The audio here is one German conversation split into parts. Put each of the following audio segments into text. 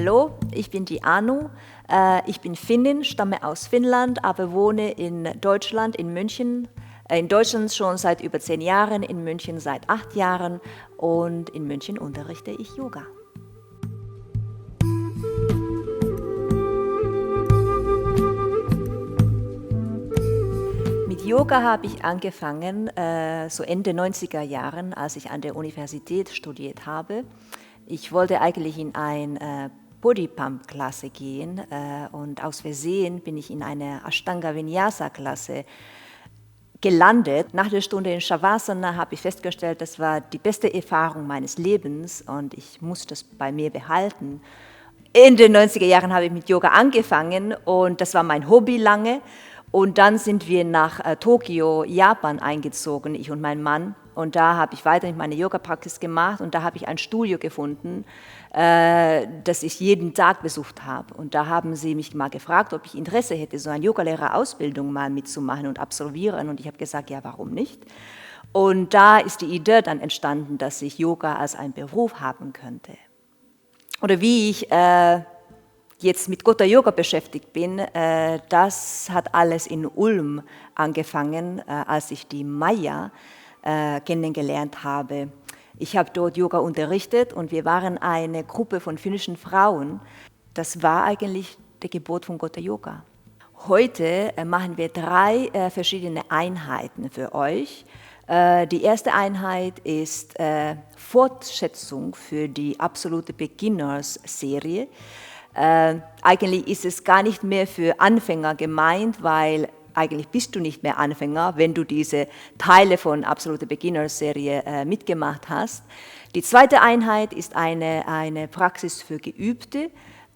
Hallo, ich bin die Anu. Ich bin Finnin, stamme aus Finnland, aber wohne in Deutschland, in München. In Deutschland schon seit über 10 Jahren, in München seit 8 Jahren und in München unterrichte ich Yoga. Mit Yoga habe ich angefangen, so Ende 90er Jahren, als ich an der Universität studiert habe. Ich wollte eigentlich in eine Body Pump Klasse gehen und aus Versehen bin ich in eine Ashtanga Vinyasa Klasse gelandet. Nach der Stunde in Shavasana habe ich festgestellt, das war die beste Erfahrung meines Lebens und ich muss das bei mir behalten. In den 90er Jahren habe ich mit Yoga angefangen und das war mein Hobby lange. Und dann sind wir nach Tokio, Japan eingezogen, ich und mein Mann. Und da habe ich weiter meine Yoga-Praxis gemacht und da habe ich ein Studio gefunden, das ich jeden Tag besucht habe. Und da haben sie mich mal gefragt, ob ich Interesse hätte, so eine Yogalehrerausbildung mal mitzumachen und absolvieren. Und ich habe gesagt, ja, warum nicht? Und da ist die Idee dann entstanden, dass ich Yoga als einen Beruf haben könnte. Oder wie ich jetzt mit Gotha Yoga beschäftigt bin, das hat alles in Ulm angefangen, als ich die Maya kennengelernt habe. Ich habe dort Yoga unterrichtet und wir waren eine Gruppe von finnischen Frauen. Das war eigentlich die Geburt von Gotha Yoga. Heute machen wir 3 verschiedene Einheiten für euch. Die erste Einheit ist Fortsetzung für die absolute Beginners-Serie. Eigentlich ist es gar nicht mehr für Anfänger gemeint, weil eigentlich bist du nicht mehr Anfänger, wenn du diese Teile von Absolute Beginners-Serie mitgemacht hast. Die zweite Einheit ist eine Praxis für Geübte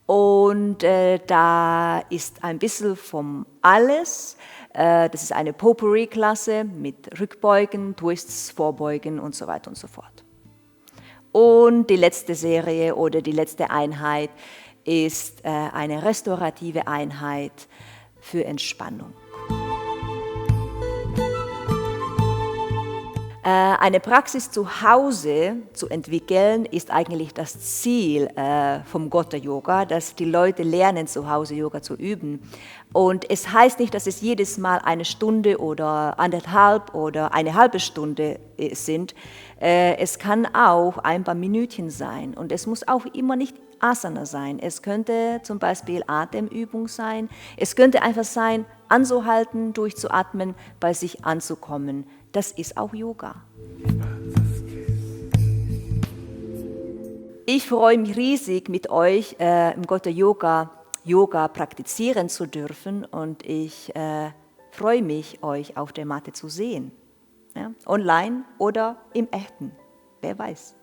und da ist ein bisschen von alles. Das ist eine Potpourri-Klasse mit Rückbeugen, Twists, Vorbeugen und so weiter und so fort. Und die letzte Serie oder die letzte Einheit ist eine restaurative Einheit für Entspannung. Eine Praxis zu Hause zu entwickeln, ist eigentlich das Ziel vom Gotha Yoga, dass die Leute lernen, zu Hause Yoga zu üben. Und es heißt nicht, dass es jedes Mal 1 Stunde oder 1,5 oder eine halbe Stunde sind. Es kann auch ein paar Minütchen sein und es muss auch immer nicht Asana sein. Es könnte zum Beispiel Atemübung sein. Es könnte einfach sein, anzuhalten, durchzuatmen, bei sich anzukommen. Das ist auch Yoga. Ich freue mich riesig, mit euch im Gotha Yoga praktizieren zu dürfen und ich freue mich, euch auf der Matte zu sehen. Ja? Online oder im Echten, wer weiß.